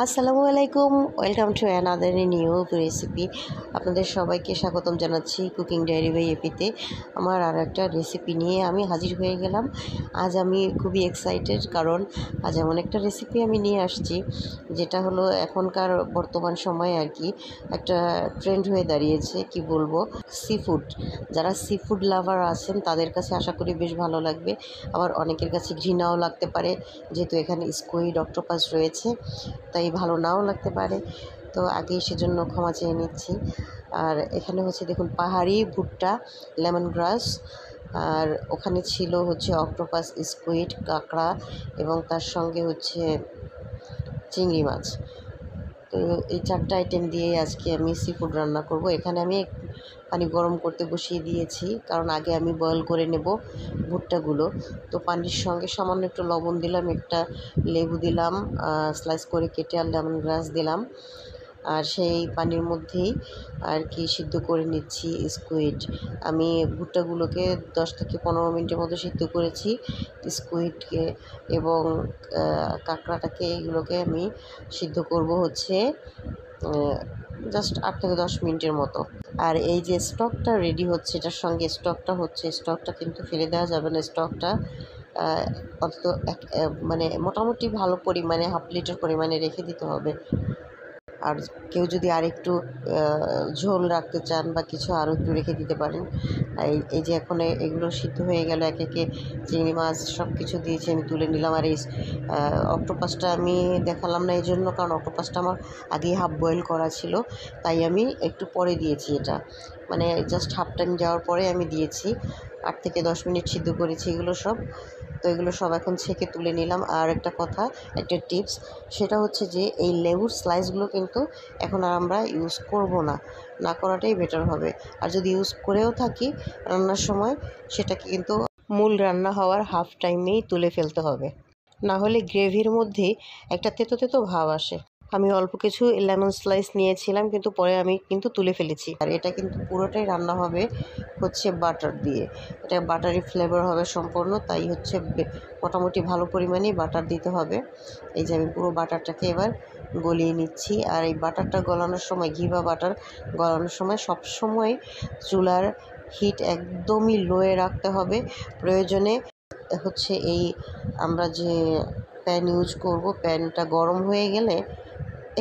আসসালামু আলাইকুম, welcome to another new recipe. আপনাদের সবাইকে স্বাগতম জানাচ্ছি কুকিং ডায়েরি বাই এপিতে। আমার আর একটা রেসিপি নিয়ে আমি হাজির হয়ে গেলাম। আজ আমি খুবই এক্সাইটেড, কারণ আজ এমন একটা রেসিপি আমি নিয়ে আসছি যেটা হলো এখনকার বর্তমান সময়ে আর কি একটা ট্রেন্ড হয়ে দাঁড়িয়েছে। কি বলবো, সি ফুড। যারা সি ফুড লাভার আছেন তাদের কাছে আশা করি বেশ ভালো লাগবে, আবার অনেকের কাছে ঘৃণাও লাগতে পারে, যেহেতু এখানে স্কুইড অক্টোপাস রয়েছে, তাই ভালো নাও লাগতে পারে। তো আগেই সেজন্য ক্ষমা চেয়ে নিচ্ছি। আর এখানে হচ্ছে দেখুন পাহাড়ি ভুট্টা, লেমন গ্রাস, আর ওখানে ছিল হচ্ছে অক্টোপাস, স্কুইড, কাঁকড়া এবং তার সঙ্গে হচ্ছে চিংড়ি মাছ। তো এই চারটা আইটেম দিয়ে আজকে আমি সি ফুড রান্না করব। এখানে আমি পানি গরম করতে বসিয়ে দিয়েছি, কারণ আগে আমি বয়েল করে নেব ভুট্টাগুলো। তো পানির সঙ্গে সামান্য একটু লবণ দিলাম, একটা লেবু দিলাম স্লাইস করে কেটে, আর লেমন গ্রাস দিলাম। আর সেই পানির মধ্যেই আর কি সিদ্ধ করে নিচ্ছি স্কুইড। আমি ভুট্টাগুলোকে 10 থেকে 15 মিনিটের মতো সিদ্ধ করেছি, স্কুইডকে এবং কাঁকড়াটাকে, এগুলোকে আমি সিদ্ধ করব হচ্ছে জাস্ট 8 থেকে 10 মিনিটের মতো। আর এই যে স্টকটা রেডি হচ্ছে, এটার সঙ্গে স্টকটা কিন্তু ফেলে দেওয়া যাবে না। স্টকটা অন্তত মানে মোটামুটি ভালো পরিমাণে, হাফ লিটার পরিমাণে রেখে দিতে হবে। আর কেউ যদি আরেকটু ঝোল রাখতে চান বা কিছু, আরও একটু রেখে দিতে পারেন। এই যে এখন এগুলো সিদ্ধ হয়ে গেল, একে একে চিংড়ি মাছ সব কিছু দিয়েছি, আমি তুলে নিলাম। আর এই অক্টোপাসটা আমি দেখালাম না এই জন্য, কারণ অক্টোপাসটা আমার আগেই হাফ বয়েল করা ছিল, তাই আমি একটু পরে দিয়েছি। এটা মানে জাস্ট হাফ টাইম যাওয়ার পরে আমি দিয়েছি। 8 থেকে 10 মিনিট সিদ্ধ করেছি এগুলো সব। তো এগুলো সব এখন ছেঁকে তুলে নিলাম। আর একটা কথা, একটা টিপস, সেটা হচ্ছে যে এই লেবুর স্লাইসগুলো কিন্তু এখন আর আমরা ইউজ করব না, না করাটাই বেটার হবে। আর যদি ইউজ করেও থাকি রান্নার সময়, সেটাকে কিন্তু মূল রান্না হওয়ার হাফ টাইমেই তুলে ফেলতে হবে, না হলে গ্রেভির মধ্যে একটা তেতো তেতো ভাব আসে। আমি অল্প কিছু লেমন স্লাইস নিয়েছিলাম, কিন্তু পরে আমি কিন্তু তুলে ফেলেছি। আর এটা কিন্তু পুরোটাই রান্না হবে হচ্ছে বাটার দিয়ে। এটা বাটারি ফ্লেভার হবে সম্পূর্ণ, তাই হচ্ছে মোটামুটি ভালো পরিমাণেই বাটার দিতে হবে। এই যে আমি পুরো বাটারটাকে এবার গলিয়ে নিচ্ছি। আর এই বাটারটা গলানোর সময়, ঘি বা বাটার গলানোর সময় সবসময় চুলার হিট একদমই লোয়ে রাখতে হবে। প্রয়োজনে হচ্ছে এই আমরা যে প্যান ইউজ করব, প্যানটা গরম হয়ে গেলে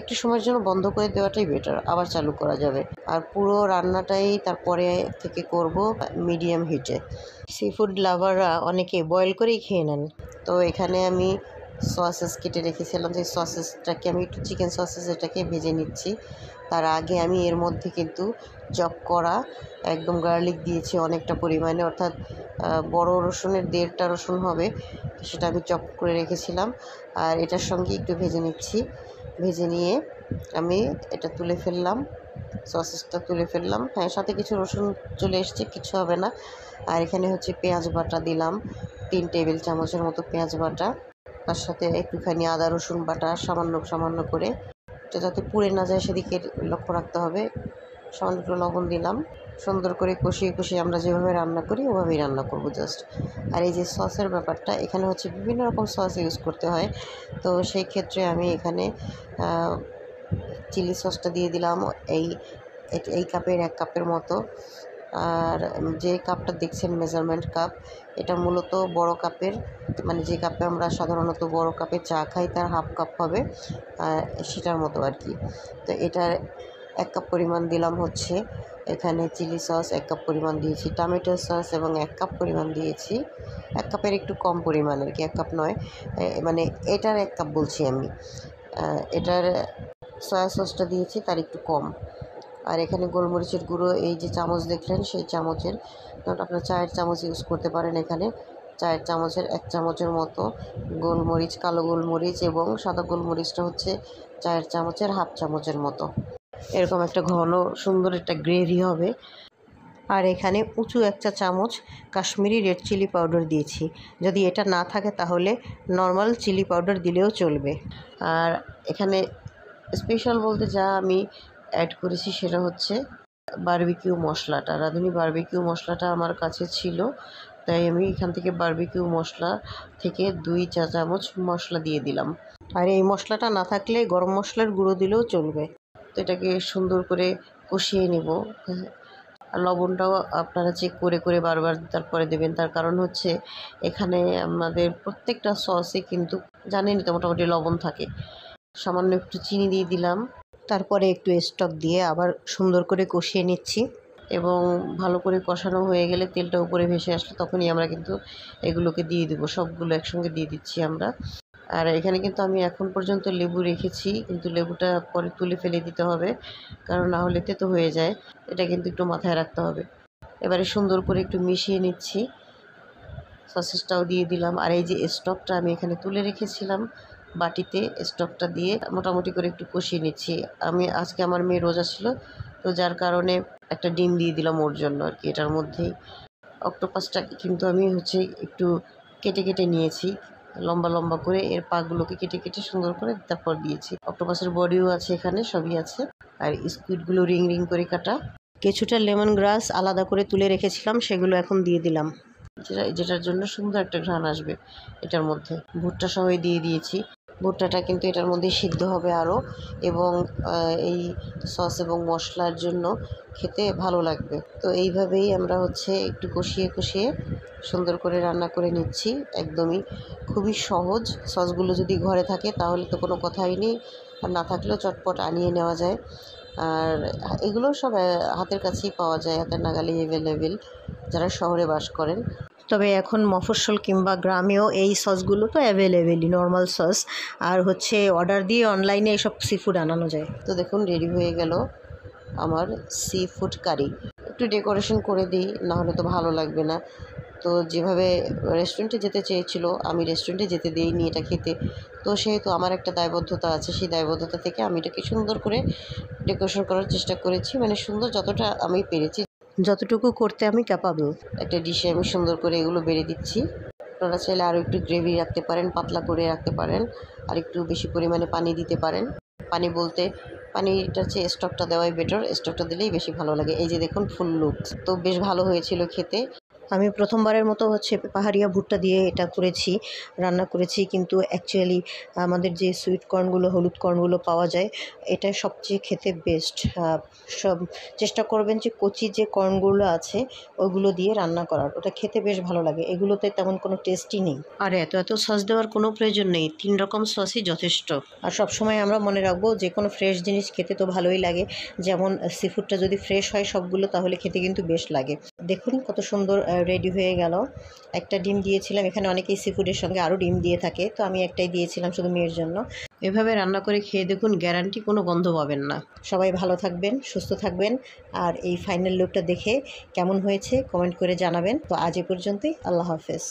একটু সময়ের জন্য বন্ধ করে দেওয়াটাই বেটার, আবার চালু করা যাবে। আর পুরো রান্নাটাই তারপরে থেকে করব মিডিয়াম হিটে। সি ফুড লাভাররা অনেকে বয়েল করেই খেয়ে নেন। তো এখানে আমি সসেস কেটে রেখেছিলাম, যে সসেসটাকে আমি একটু চিকেন সসেস এটাকে ভেজে নিচ্ছি। তার আগে আমি এর মধ্যে কিন্তু চপ করা একদম গার্লিক দিয়েছি অনেকটা পরিমাণে, অর্থাৎ বড় রসুনের 1.5টা রসুন হবে, সেটা আমি চপ করে রেখেছিলাম। আর এটার সঙ্গে একটু ভেজে নিচ্ছি। ভেজে নিয়ে আমি এটা তুলে ফেললাম, সসেসটা তুলে ফেললাম। হ্যাঁ, সাথে কিছু রসুন চলে এসছে, কিছু হবে না। আর এখানে হচ্ছে পেঁয়াজ বাটা দিলাম, 3 টেবিল চামচের মতো পেঁয়াজ বাটা। তার সাথে একটুখানি আদা রসুন বাটা সামান্য সামান্য করে, এটা যাতে পুড়ে না যায় সেদিকে লক্ষ্য রাখতে হবে। সামান্য একটু লবণ দিলাম। সুন্দর করে কষিয়ে কষিয়ে আমরা যেভাবে রান্না করি ওভাবেই রান্না করব জাস্ট। আর এই যে সসের ব্যাপারটা, এখানে হচ্ছে বিভিন্ন রকম সস ইউজ করতে হয়। তো সেই ক্ষেত্রে আমি এখানে চিলি সসটা দিয়ে দিলাম এই কাপের 1 কাপের মতো। আর যে কাপটা দেখছেন মেজারমেন্ট কাপ, এটা মূলত বড় কাপের, মানে যে কাপে আমরা সাধারণত বড় কাপে চা খাই তার হাফ কাপ হবে, সেটার মতো আর কি। তো এটার 1 কাপ পরিমাণ দিলাম হচ্ছে এখানে চিলি সস, 1 কাপ পরিমাণ দিয়েছি টমেটো সস এবং 1 কাপ পরিমাণ দিয়েছি, 1 কাপের একটু কম পরিমাণ আর কি, 1 কাপ নয়, মানে এটার 1 কাপ বলছি আমি, এটার সয়া সসটা দিয়েছি তার একটু কম। আর এখানে গোলমরিচের গুঁড়ো, এই যে চামচ দেখলেন সেই চামচের, আপনার চায়ের চামচ ইউজ করতে পারেন। এখানে চায়ের চামচের 1 চামচের মতো গোলমরিচ, কালো গোলমরিচ, এবং সাদা গোলমরিচটা হচ্ছে চায়ের চামচের হাফ চামচের মতো। এরকম একটা ঘন সুন্দর একটা গ্রেভি হবে। আর এখানে উঁচু 1 চা চামচ কাশ্মীরি রেড চিলি পাউডার দিয়েছি। যদি এটা না থাকে তাহলে নর্মাল চিলি পাউডার দিলেও চলবে। আর এখানে স্পেশাল বলতে যা আমি অ্যাড করেছি সেটা হচ্ছে বারবিকিউ মশলাটা। রাঁধুনি বারবিকিউ মশলাটা আমার কাছে ছিল, তাই আমি এখান থেকে বারবিকিউ মশলা থেকে 2 চা চামচ মশলা দিয়ে দিলাম। আর এই মশলাটা না থাকলে গরম মশলার গুঁড়ো দিলেও চলবে। তো এটাকে সুন্দর করে কষিয়ে নেব। আর লবণটাও আপনারা চেক করে করে বারবার তারপরে দেবেন। তার কারণ হচ্ছে এখানে আমাদের প্রত্যেকটা সসে কিন্তু জানেনই তো মোটামুটি লবণ থাকে। সামান্য একটু চিনি দিয়ে দিলাম, তারপরে একটু স্টক দিয়ে আবার সুন্দর করে কষিয়ে নিচ্ছি এবং ভালো করে কষানো হয়ে গেলে তেলটা উপরে ভেসে আসলে তখনই আমরা কিন্তু এগুলোকে দিয়ে দেবো। সবগুলো একসঙ্গে দিয়ে দিচ্ছি আমরা। আর এখানে কিন্তু আমি এখন পর্যন্ত লেবু রেখেছি, কিন্তু লেবুটা পরে তুলে ফেলে দিতে হবে, কারণ না হলে তেতো হয়ে যায়। এটা কিন্তু একটু মাথায় রাখতে হবে। এবারে সুন্দর করে একটু মিশিয়ে নিচ্ছি, সসেসটাও দিয়ে দিলাম। আর এই যে স্টকটা আমি এখানে তুলে রেখেছিলাম বাটিতে, স্টকটা দিয়ে মোটামুটি করে একটু কষিয়ে নিচ্ছি। আমি আজকে আমার মেয়ে রোজা ছিল, তো যার কারণে একটা ডিম দিয়ে দিলাম ওর জন্য আর কি। এটার মধ্যেই অক্টোপাসটাকে কিন্তু আমি একটু কেটে কেটে নিয়েছি লম্বা লম্বা করে, এর পাগুলোকে কেটে কেটে সুন্দর করে তারপর দিয়েছি। অক্টোপাসের বডিও আছে এখানে, সবই আছে। আর স্কুইডগুলো রিং রিং করে কাটা। কিছুটা লেমন গ্রাস আলাদা করে তুলে রেখেছিলাম, সেগুলো এখন দিয়ে দিলাম, যেটার জন্য সুন্দর একটা ঘ্রাণ আসবে এটার মধ্যে। ভুট্টা সহই দিয়ে দিয়েছি। ভুট্টাটা কিন্তু এটার মধ্যে সিদ্ধ হবে আরও, এবং এই সস এবং মশলার জন্য খেতে ভালো লাগবে। তো এইভাবেই আমরা একটু কষিয়ে কষিয়ে সুন্দর করে রান্না করে নিচ্ছি। একদমই খুবই সহজ। সসগুলো যদি ঘরে থাকে তাহলে তো কোনো কথাই নেই, আর না থাকলেও চটপট আনিয়ে নেওয়া যায়। আর এগুলো সব হাতের কাছেই পাওয়া যায়, হাতের নাগালেই অ্যাভেলেবেল যারা শহরে বাস করেন। তবে এখন মফস্বল কিংবা গ্রামেও এই সসগুলো তো অ্যাভেলেবেলই, নর্মাল সস। আর অর্ডার দিয়ে অনলাইনে এসব সি ফুড আনানো যায়। তো দেখুন রেডি হয়ে গেল আমার সি ফুড কারি। একটু ডেকোরেশন করে দিই, নাহলে তো ভালো লাগবে না। তো যেভাবে রেস্টুরেন্টে যেতে চেয়েছিল, আমি রেস্টুরেন্টে যেতে দিইনি এটা খেতে। তো সেহেতু আমার একটা দায়বদ্ধতা আছে, সেই দায়বদ্ধতা থেকে আমি এটাকে সুন্দর করে ডেকোরেশন করার চেষ্টা করেছি। মানে সুন্দর যতটা আমি পেরেছি, যতটুকু করতে আমি ক্যাপাবল। একটা ডিশে আমি সুন্দর করে এগুলো বেড়ে দিচ্ছি। আপনারা চাইলে আরও একটু গ্রেভি রাখতে পারেন, পাতলা করে রাখতে পারেন, আর একটু বেশি পরিমাণে পানি দিতে পারেন। পানি বলতে পানিটার চেয়ে স্টকটা দেওয়াই বেটার, স্টকটা দিলেই বেশি ভালো লাগে। এই যে দেখুন ফুল লুকস তো বেশ ভালো হয়েছিল খেতে। আমি প্রথমবারের মতো পাহাড়িয়া ভুট্টা দিয়ে এটা করেছি, রান্না করেছি। কিন্তু অ্যাকচুয়ালি আমাদের যে সুইট কর্নগুলো, হলুদ কর্নগুলো পাওয়া যায়, এটা সবচেয়ে খেতে বেস্ট। সব চেষ্টা করবেন যে কচি যে কর্নগুলো আছে ওগুলো দিয়ে রান্না করার, ওটা খেতে বেশ ভালো লাগে। এগুলোতে তেমন কোনো টেস্টই নেই, আর এত সস দেওয়ার কোনো প্রয়োজন নেই, 3 রকম সসই যথেষ্ট। আর সবসময় আমরা মনে রাখবো যে কোনো ফ্রেশ জিনিস খেতে তো ভালোই লাগে। যেমন সি ফুডটা যদি ফ্রেশ হয় সবগুলো, তাহলে খেতে কিন্তু বেশ লাগে। দেখুন কত সুন্দর রেডি হয়ে গেল। একটা ডিম দিয়েছিলাম, এখানে অনেকেই সি ফুডের সঙ্গে আরও ডিম দিয়ে থাকে, তো আমি একটাই দিয়েছিলাম শুধু মেয়ের জন্য। এভাবে রান্না করে খেয়ে দেখুন, গ্যারান্টি কোনো গন্ধ পাবেন না। সবাই ভালো থাকবেন, সুস্থ থাকবেন। আর এই ফাইনাল লুকটা দেখে কেমন হয়েছে কমেন্ট করে জানাবেন। তো আজ এ পর্যন্তই, আল্লাহ হাফেজ।